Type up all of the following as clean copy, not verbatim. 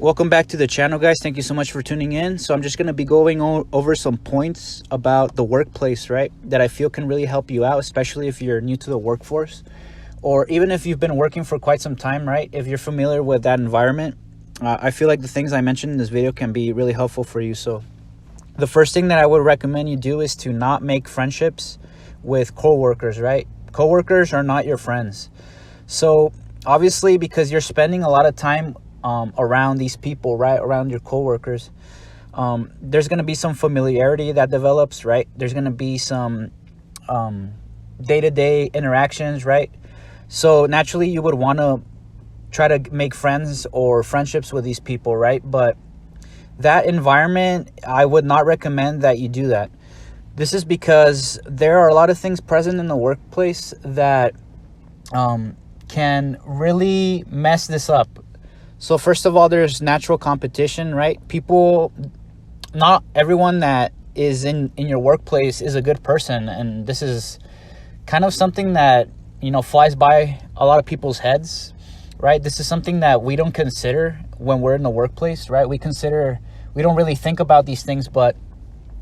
Welcome back to the channel, guys. Thank you so much for tuning in. So I'm just going to be going over some points about the workplace, right, that I feel can really help you out, especially if you're new to the workforce, or even if you've been working for quite some time, right? If you're familiar with that environment, I feel like the things I mentioned in this video can be really helpful for you. So the first thing that I would recommend you do is to not make friendships with coworkers, right? Coworkers are not your friends. So obviously, because you're spending a lot of time around these people, right, around your coworkers, there's going to be some familiarity that develops, right? There's going to be some day-to-day interactions, right? So naturally, you would want to try to make friends or friendships with these people, right? But that environment, I would not recommend that you do that. This is because there are a lot of things present in the workplace that can really mess this up. So first of all, there's natural competition, right? Not everyone that is in your workplace is a good person. And this is kind of something that, flies by a lot of people's heads, right? This is something that we don't consider when we're in the workplace, right? We don't really think about these things, but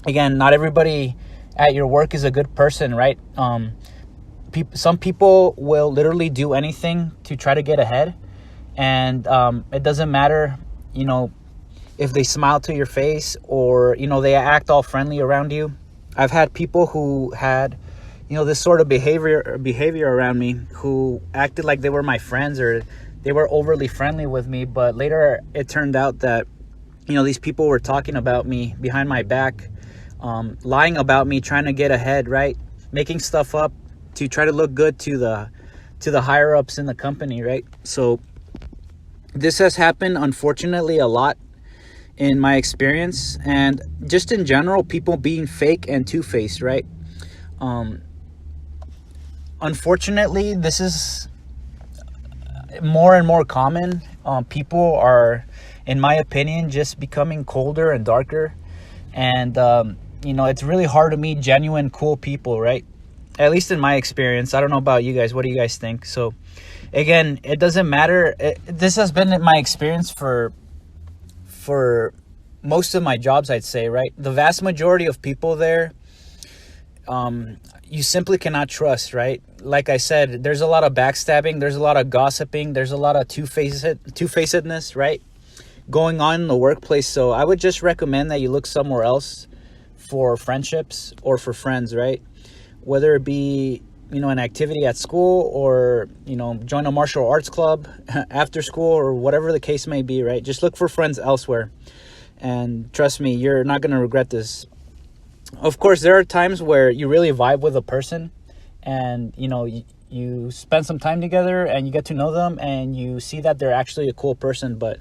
again, not everybody at your work is a good person, right? Some people will literally do anything to try to get ahead. And it doesn't matter, if they smile to your face or, they act all friendly around you. I've had people who had, this sort of behavior around me, who acted like they were my friends or they were overly friendly with me. But later it turned out that, these people were talking about me behind my back, lying about me, trying to get ahead, right? Making stuff up to try to look good to the higher ups in the company, right? So this has happened, unfortunately, a lot in my experience, and just in general, people being fake and two-faced, right? Unfortunately, this is more and more common. People are, in my opinion, just becoming colder and darker, and it's really hard to meet genuine, cool people, right? At least in my experience. I don't know about you guys. What do you guys think? So again, it doesn't matter. This has been my experience for most of my jobs, I'd say, right? The vast majority of people there, you simply cannot trust, right? Like I said, there's a lot of backstabbing, there's a lot of gossiping, there's a lot of two-facedness, right, going on in the workplace. So I would just recommend that you look somewhere else for friendships or for friends, right? Whether it be an activity at school or join a martial arts club after school or whatever the case may be, right? Just look for friends elsewhere, and trust me, you're not going to regret this. Of course, there are times where you really vibe with a person and you spend some time together and you get to know them and you see that they're actually a cool person, but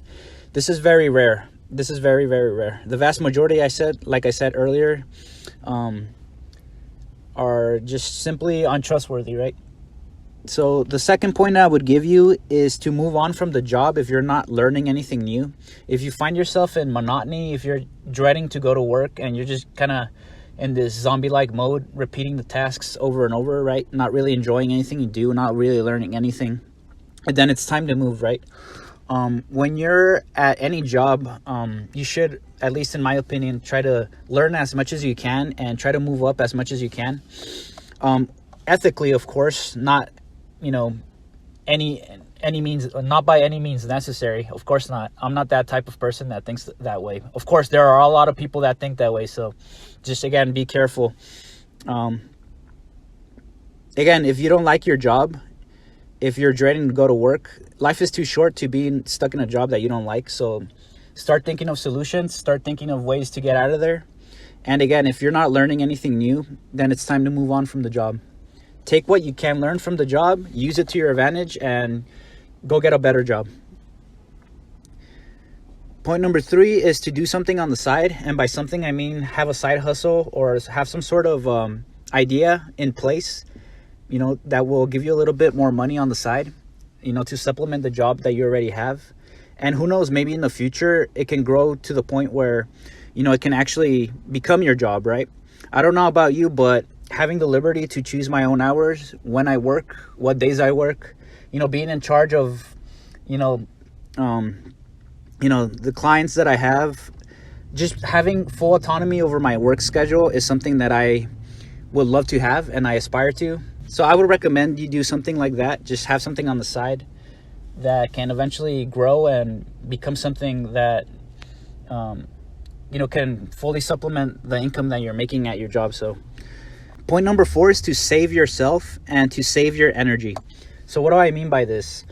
this is very rare. This is very, very rare. The vast majority, like I said earlier, are just simply untrustworthy, right? So the second point I would give you is to move on from the job if you're not learning anything new. If you find yourself in monotony, if you're dreading to go to work and you're just kind of in this zombie-like mode, repeating the tasks over and over, right? Not really enjoying anything you do, not really learning anything, and then it's time to move, right? When you're at any job, you should, at least in my opinion, try to learn as much as you can and try to move up as much as you can. Ethically, of course, not, any means, not by any means necessary. Of course not. I'm not that type of person that thinks that way. Of course, there are a lot of people that think that way. So just, again, be careful. Again, if you don't like your job, if you're dreading to go to work, life is too short to be stuck in a job that you don't like. So start thinking of solutions, start thinking of ways to get out of there. And again, if you're not learning anything new, then it's time to move on from the job. Take what you can learn from the job, use it to your advantage, and go get a better job. Point number 3 is to do something on the side. And by something, I mean have a side hustle or have some sort of idea in place, that will give you a little bit more money on the side, to supplement the job that you already have. And who knows, maybe in the future, it can grow to the point where, it can actually become your job, right? I don't know about you, but having the liberty to choose my own hours, when I work, what days I work, being in charge of, The clients that I have, just having full autonomy over my work schedule is something that I would love to have and I aspire to. So I would recommend you do something like that. Just have something on the side that can eventually grow and become something that can fully supplement the income that you're making at your job. So point number 4 is to save yourself and to save your energy. So what do I mean by this?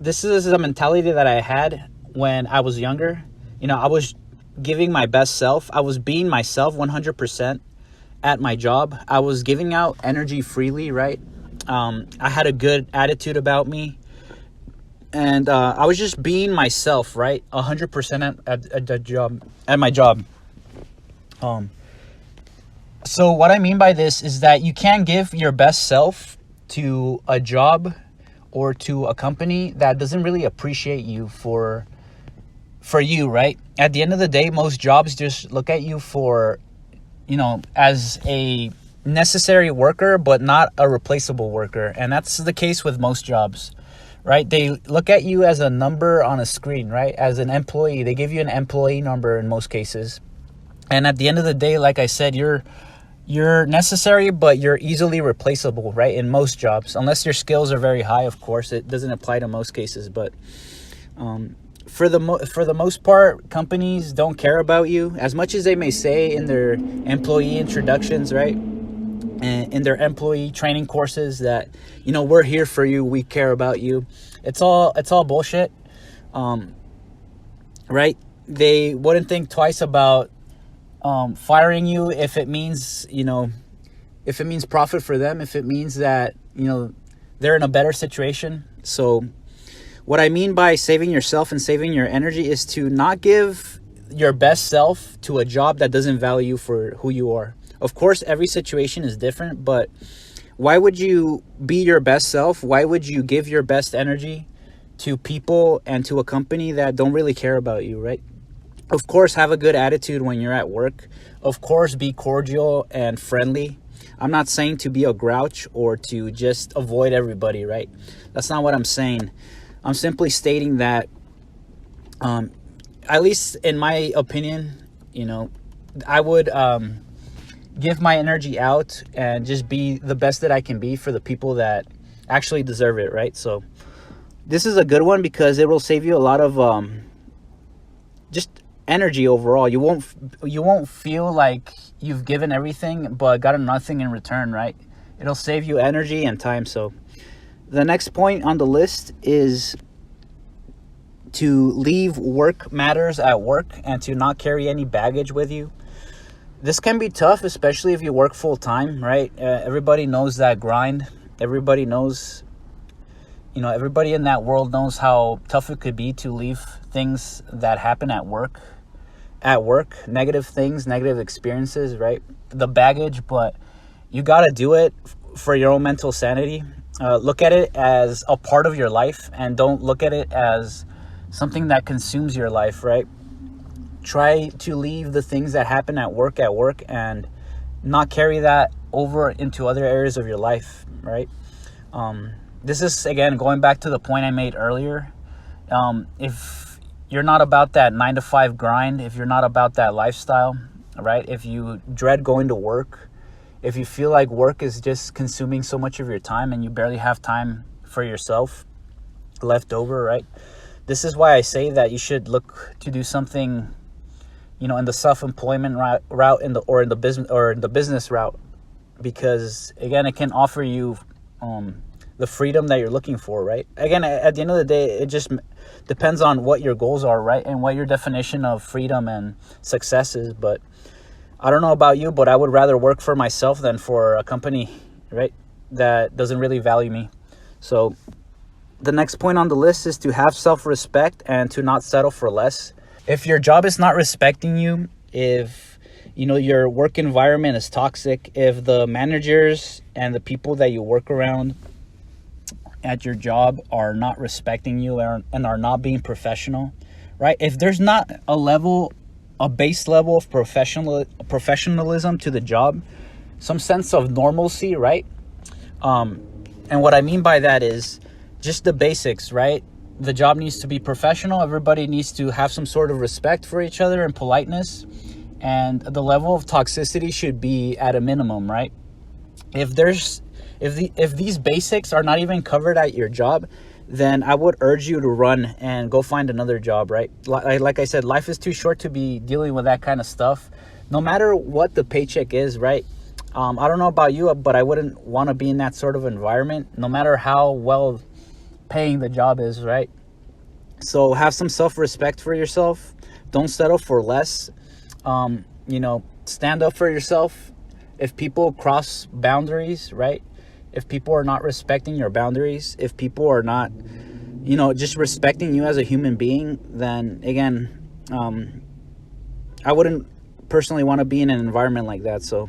This is a mentality that I had when I was younger. I was giving my best self. I was being myself 100% at my job. I was giving out energy freely, right? I had a good attitude about me. And I was just being myself, right? 100% at the job, at my job. So what I mean by this is that you can't give your best self to a job or to a company that doesn't really appreciate you for you, right? At the end of the day, most jobs just look at you for, as a necessary worker, but not a replaceable worker. And that's the case with most jobs, right? They look at you as a number on a screen, right? As an employee. They give you an employee number in most cases. And at the end of the day, like I said, you're necessary, but you're easily replaceable, right? In most jobs, unless your skills are very high, of course. It doesn't apply to most cases, but for the most part, companies don't care about you as much as they may say in their employee introductions, right? And in their employee training courses that, we're here for you, we care about you. It's all bullshit, right? They wouldn't think twice about firing you if it means, if it means profit for them, if it means that, they're in a better situation. So what I mean by saving yourself and saving your energy is to not give your best self to a job that doesn't value you for who you are. Of course, every situation is different, but why would you be your best self? Why would you give your best energy to people and to a company that don't really care about you, right? Of course, have a good attitude when you're at work. Of course, be cordial and friendly. I'm not saying to be a grouch or to just avoid everybody, right? That's not what I'm saying. I'm simply stating that, at least in my opinion, I would give my energy out and just be the best that I can be for the people that actually deserve it, right? So this is a good one because it will save you a lot of just energy overall. You won't feel like you've given everything but gotten nothing in return, right? It'll save you energy and time. So the next point on the list is to leave work matters at work and to not carry any baggage with you. This can be tough, especially if you work full time, right? Everybody knows that grind. Everybody knows, everybody in that world knows how tough it could be to leave things that happen at work, negative things, negative experiences, right? The baggage, but you got to do it for your own mental sanity. Look at it as a part of your life and don't look at it as something that consumes your life, right? Try to leave the things that happen at work and not carry that over into other areas of your life, right? This is, again, going back to the point I made earlier. If you're not about that 9-to-5 grind, if you're not about that lifestyle, right? If you dread going to work, if you feel like work is just consuming so much of your time and you barely have time for yourself left over, right? This is why I say that you should look to do something, in the self-employment route in the business route, because again, it can offer you the freedom that you're looking for, right? Again, at the end of the day, it just depends on what your goals are, right? And what your definition of freedom and success is. But I don't know about you, but I would rather work for myself than for a company, right, that doesn't really value me. So the next point on the list is to have self-respect and to not settle for less. If your job is not respecting you, if your work environment is toxic, if the managers and the people that you work around at your job are not respecting you and are not being professional, right? If there's not a base level of professionalism to the job, some sense of normalcy, right? And what I mean by that is just the basics, right? the job needs to be professional. Everybody needs to have some sort of respect for each other and politeness, and the level of toxicity should be at a minimum, right? If these basics are not even covered at your job, then I would urge you to run and go find another job, right? Like I said, life is too short to be dealing with that kind of stuff, no matter what the paycheck is, right? I don't know about you, but I wouldn't want to be in that sort of environment, no matter how well paying the job is, right? So have some self-respect for yourself. Don't settle for less. Stand up for yourself. If people cross boundaries, right? If people are not respecting your boundaries, if people are not, just respecting you as a human being, then again, I wouldn't personally want to be in an environment like that. So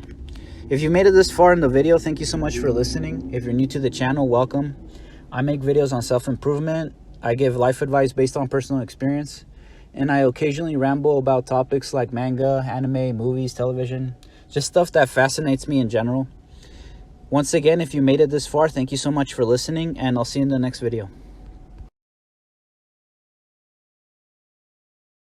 if you made it this far in the video, thank you so much for listening. If you're new to the channel, welcome. I make videos on self-improvement. I give life advice based on personal experience. And I occasionally ramble about topics like manga, anime, movies, television, just stuff that fascinates me in general. Once again, if you made it this far, thank you so much for listening, and I'll see you in the next video.